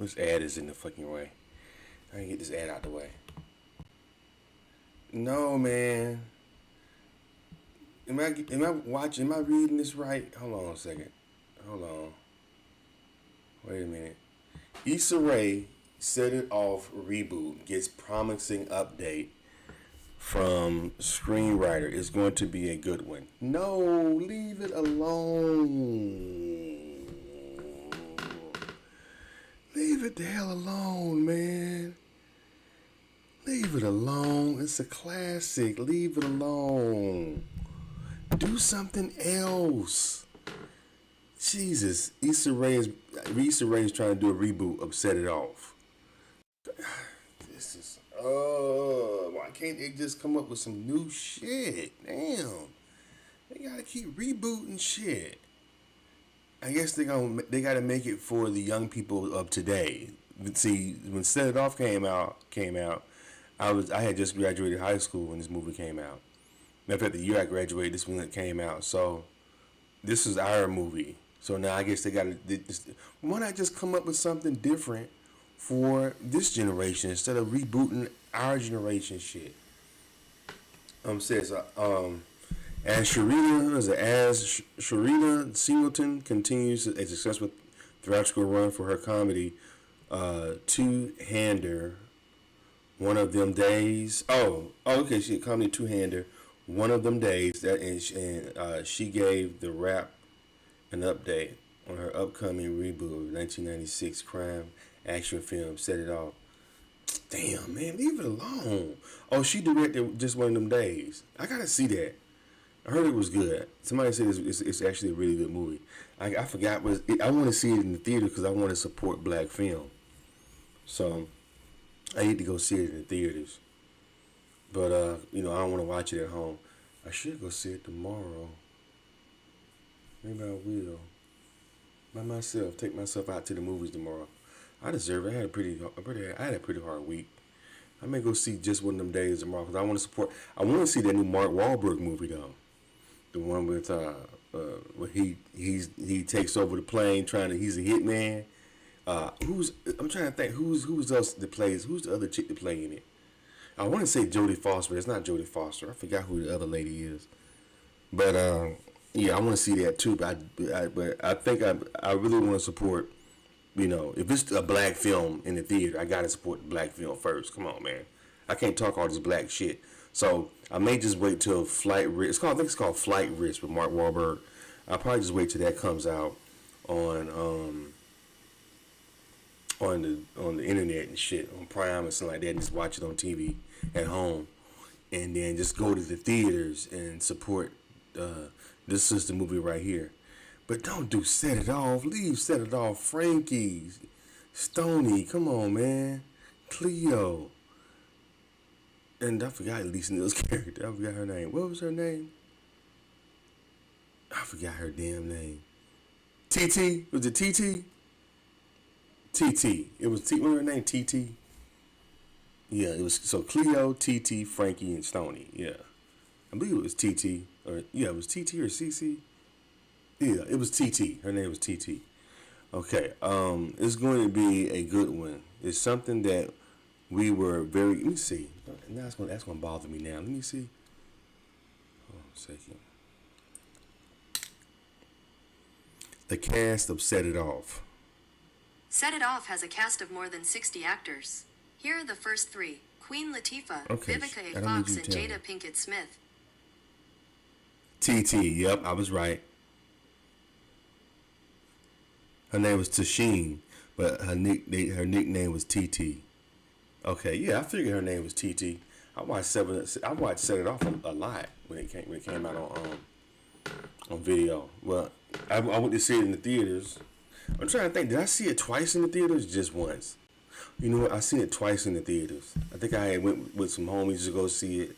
This ad is in the fucking way. I can get this ad out the way. No, man. Am I watching? Am I reading this right? Hold on a second. Hold on. Wait a minute. Issa Rae Set It Off reboot gets promising update from Screenwriter. It's going to be a good one. No, leave it alone. Leave it the hell alone, man. Leave it alone. It's a classic. Leave it alone. Do something else. Jesus, Issa Rae is trying to do a reboot of Set It Off. This is why can't they just come up with some new shit? Damn, they gotta keep rebooting shit. I guess they gotta make it for the young people of today. See, when Set It Off came out, I had just graduated high school when this movie came out. Matter of fact, the year I graduated, this one came out. So this is our movie. So now I guess they got to. Why not just come up with something different for this generation instead of rebooting our generation shit? Says as Sharita Singleton continues a successful theatrical run for her comedy two-hander. One of them days. Okay. She a comedy two-hander. One of them days. She gave the rap an update on her upcoming reboot of 1996 crime action film Set It Off. Damn, man, leave it alone. Oh, she directed Just One of Them Days. I gotta see that. I heard it was good. Somebody said it's actually a really good movie. I forgot I want to see it in the theater because I want to support black film. So I need to go see it in the theaters. But I don't want to watch it at home. I should go see it tomorrow. Maybe I will. By myself. Take myself out to the movies tomorrow. I deserve it. I had a pretty hard week. I may go see Just One of Them Days tomorrow because I want to support. I want to see that new Mark Wahlberg movie though. The one with where he takes over the plane he's a hitman. I'm trying to think who's else that plays. Who's the other chick that play in it? I want to say Jodie Foster. It's not Jodie Foster. I forgot who the other lady is. But yeah, I want to see that too. But I think I really want to support. If it's a black film in the theater, I gotta support the black film first. Come on, man. I can't talk all this black shit. So I may just wait till Flight Risk. I think it's called Flight Risk with Mark Wahlberg. I'll probably just wait till that comes out on the internet and shit, on Prime or something like that, and just watch it on TV at home, and then just go to the theaters and support this is the movie right here. But don't do Set It Off. Leave Set It Off. Frankie, Stoney, come on, man. Cleo. And I forgot Lisa Neal's character. I forgot her name. What was her name? I forgot her damn name. TT? Was it TT? TT. It was T. What was her name? TT. Yeah, it was. So Cleo, TT, Frankie, and Stoney. Yeah, I believe it was TT. It was TT or CC. Yeah, it was TT. Her name was TT. Okay. It's going to be a good one. It's something that we were very. Let me see. Now that's going to bother me now. Let me see. Hold on a second. The cast of Set It Off. Set It Off has a cast of more than 60 actors. Here are the first three: Queen Latifah, Vivica A. Fox, and Jada Pinkett Smith. TT. Yep, I was right. Her name was Tasheen, but her nickname was TT. Okay, yeah, I figured her name was TT. I watched Set It Off a lot when it came out on video. Well, I went to see it in the theaters. I'm trying to think. Did I see it twice in the theaters? Just once. You know what? I seen it twice in the theaters. I think I went with some homies to go see it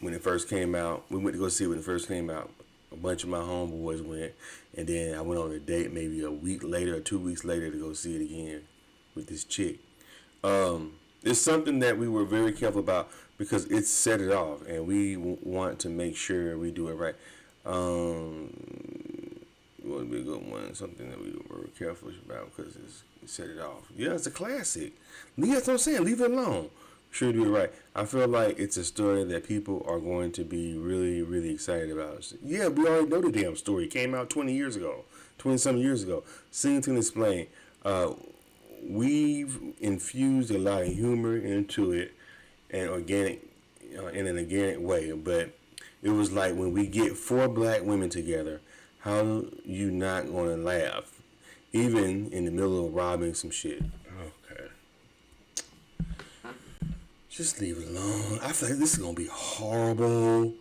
when it first came out. We went to go see it when it first came out. A bunch of my homeboys went, and then I went on a date maybe a week later or 2 weeks later to go see it again with this chick. It's something that we were very careful about because it's Set It Off, and we want to make sure we do it right. going to be a good one. Something that we were careful about because it set it off. Yeah, it's a classic. That's what I'm saying. Leave it alone. Sure, do it right. I feel like it's a story that people are going to be really, really excited about. Yeah, we already know the damn story. It came out 20 years ago, 20-some years ago. Sing to Explain. We've infused a lot of humor into it and organic, in an organic way. But it was like when we get four black women together, how you not gonna laugh, even in the middle of robbing some shit? Okay, just leave it alone. I feel like this is gonna be horrible.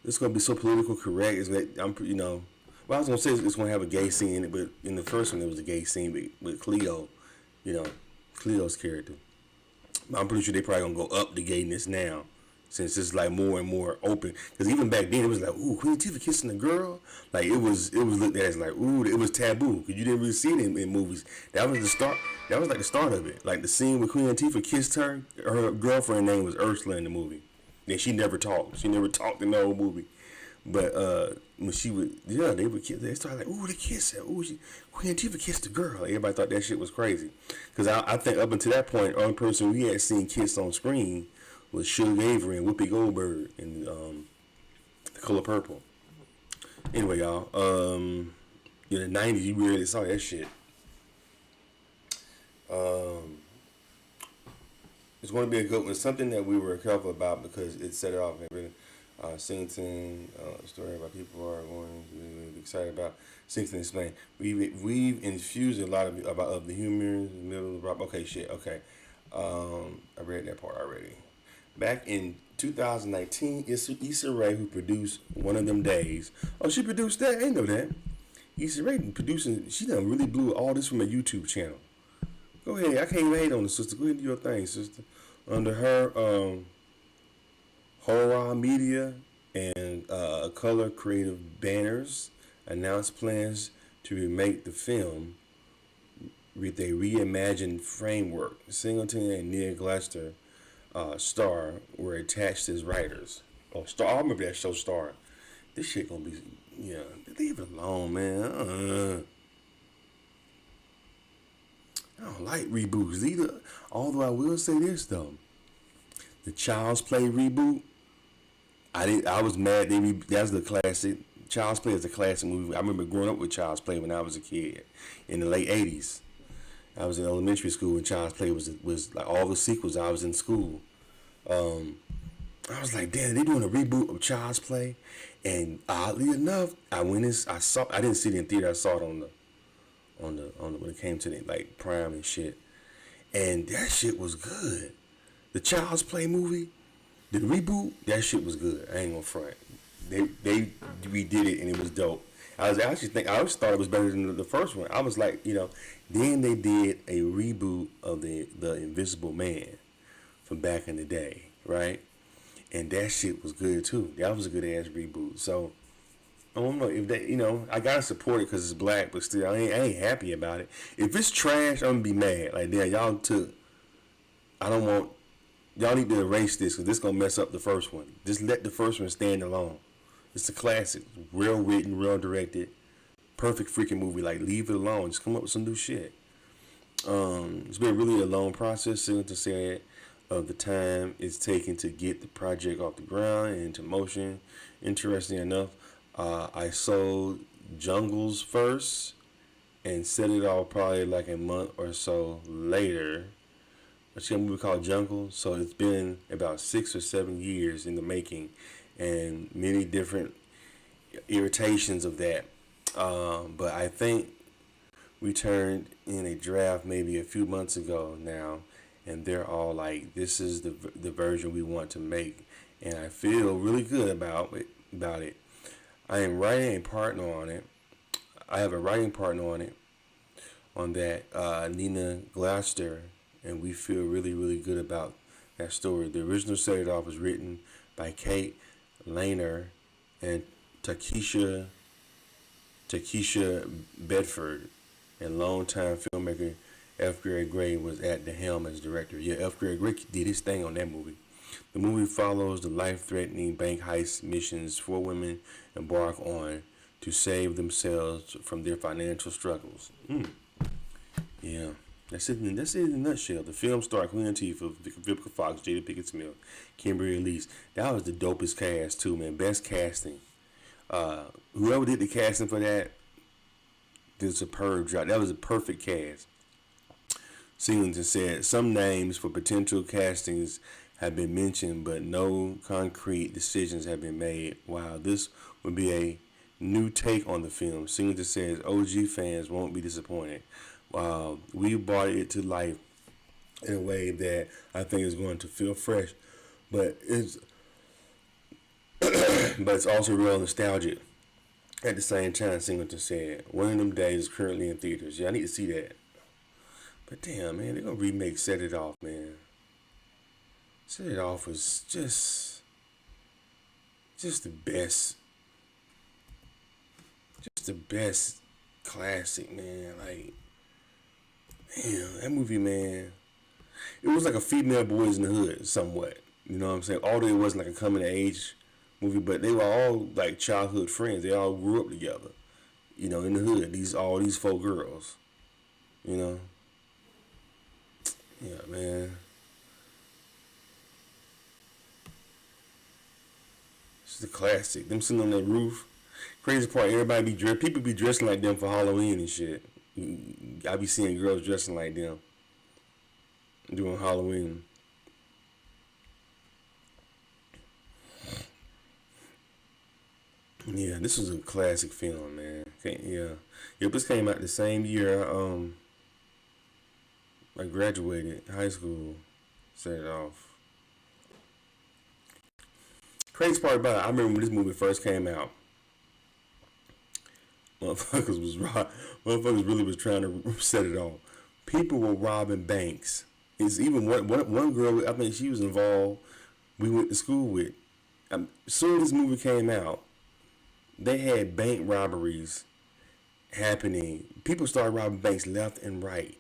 This is gonna be so political correct. Is that well, I was gonna say it's gonna have a gay scene in it, but in the first one there was a gay scene with Cleo, Cleo's character. I'm pretty sure they probably gonna go up the gayness now, since it's like more and more open. Because even back then it was like, ooh, Queen Latifah kissing a girl, like it was looked at as like, ooh, it was taboo because you didn't really see it in movies. That was the start. That was like the start of it. Like the scene where Queen Latifah kissed her girlfriend name was Ursula in the movie. And she never talked. She never talked in the whole movie. But when they would kiss. They started like, ooh, they kiss her. Ooh, Queen Latifah kissed the girl. Everybody thought that shit was crazy. Because I think up until that point, the only person we had seen kiss on screen was Suge Avery and Whoopi Goldberg in The Color Purple. Anyway, y'all, in the 90s, you really saw that shit. It's going to be a good one. It's something that we were careful about because it set it off. Singleton, story about people are going to be excited about. Singleton Explain. We've infused a lot of the humor in the middle of the rock. Okay, shit. Okay, I read that part already. Back in 2019, it's Issa Rae who produced One of Them Days. Oh, she produced that? I didn't know that. Issa Rae producing. She done really blew all this from a YouTube channel. Go ahead. I can't even hate on the sister. Go ahead and do your thing, sister. Under her Horror Media and Color Creative Banners announced plans to remake the film with a reimagined framework. Singleton and Nia Glaster Star were attached as writers. Oh, Star! I remember that show, Star. This shit gonna be, leave it alone, man. I don't like reboots either. Although I will say this though, the Child's Play reboot. I was mad. That's the classic. Child's Play is a classic movie. I remember growing up with Child's Play when I was a kid in the late '80s. I was in elementary school and Child's Play was like all the sequels. I was in school. I was like, damn, they doing a reboot of Child's Play, and oddly enough, I didn't see it in theater. I saw it on the when it came to the like Prime and shit, and that shit was good. The Child's Play movie, the reboot, that shit was good. I ain't gonna front. They redid it and it was dope. I always thought it was better than the first one. I was like, then they did a reboot of the Invisible Man from back in the day, right? And that shit was good too. That was a good ass reboot. So I don't know if they, I gotta support it because it's black, but still, I ain't happy about it. If it's trash, I'm gonna be mad. Like, damn, y'all need to erase this because this gonna mess up the first one. Just let the first one stand alone. It's a classic, real written, real directed, perfect freaking movie. Like, leave it alone. Just come up with some new shit. It's been really a long process, to say, of the time it's taken to get the project off the ground and into motion. Interesting enough, I sold Jungles first and set it off probably like a month or so later. It's a movie called Jungle, so it's been about 6 or 7 years in the making, and many different irritations of that. But I think we turned in a draft maybe a few months ago now, and they're all like, "This is the version we want to make," and I feel really good about it. I am writing a partner on it. I have a writing partner on that, Nina Glaster, and we feel really, really good about that story. The original Set It Off was written by Kate Lanier and Takesha Bedford, and longtime filmmaker F. Gary Gray was at the helm as director. Yeah, F. Gary Gray did his thing on that movie. The movie follows the life-threatening bank heist missions 4 women embark on to save themselves from their financial struggles. Yeah. That's it in a nutshell. The film starred Queen Latifah, Vivica Fox, Jada Pinkett Smith, Kimberly Elise. That was the dopest cast too, man. Best casting. Whoever did the casting for that did a superb job. That was a perfect cast. Singleton said some names for potential castings have been mentioned, but no concrete decisions have been made. Wow, this would be a new take on the film. Singleton says OG fans won't be disappointed. We brought it to life in a way that I think is going to feel fresh, but it's but it's also real nostalgic. At the same time, Singleton said, "One of them days is currently in theaters." Yeah, I need to see that. But damn, man, they're gonna remake Set It Off, man. Set It Off was just the best classic, man. Like, damn, that movie, man. It was like a female Boys in the Hood, somewhat. You know what I'm saying? Although it wasn't like a coming of age movie, but they were all like childhood friends. They all grew up together. You know, in the hood. All these 4 girls. You know. Yeah, man. It's a classic. Them sitting on that roof. Crazy part, people be dressing like them for Halloween and shit. I be seeing girls dressing like them doing Halloween. Yeah, this was a classic film, man. Yep, this came out the same year I graduated high school. Set It Off. Crazy part about it, I remember when this movie first came out. Motherfuckers really was trying to set it off. People were robbing banks. It's even one girl, I think she was involved, we went to school with. As soon as this movie came out, they had bank robberies happening. People started robbing banks left and right.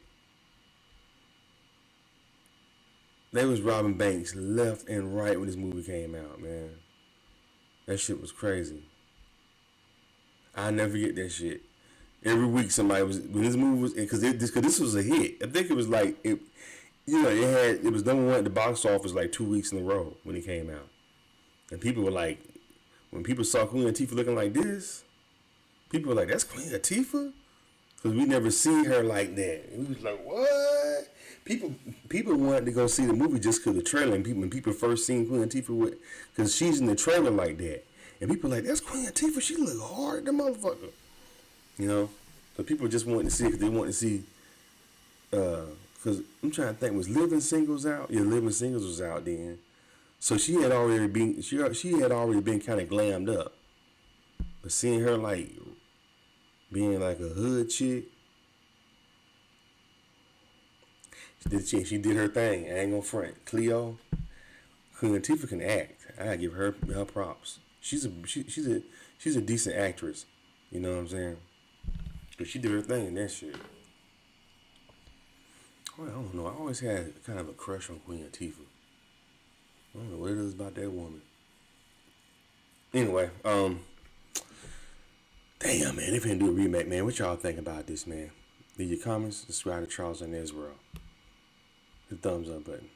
They was robbing banks left and right when this movie came out, man. That shit was crazy. I never forget that shit. Every week somebody was, when this movie was, because this was a hit. I think it was like it was #1 at the box office like 2 weeks in a row when it came out, and people were like, when people saw Queen Latifah looking like this, people were like, "That's Queen Latifah," because we never seen her like that. And we was like, "What?" People wanted to go see the movie just because the trailer, and when people first seen Queen Latifah because she's in the trailer like that. And people like, "That's Queen Latifah. She look hard, the motherfucker." You know? So people just wanted to see it because they wanted to see, because I'm trying to think, was Living Singles out? Yeah, Living Singles was out then. So she had already been kind of glammed up. But seeing her like being like a hood chick, she did her thing. I ain't gonna front. Cleo, Queen Latifah can act. I gotta give her props. She's a decent actress. You know what I'm saying? But she did her thing in that shit. I don't know. I always had kind of a crush on Queen Latifah. I don't know what it is about that woman. Anyway, damn, man, they finna do a remake, man. What y'all think about this, man? Leave your comments. Subscribe to Charles and Israel. The thumbs up button.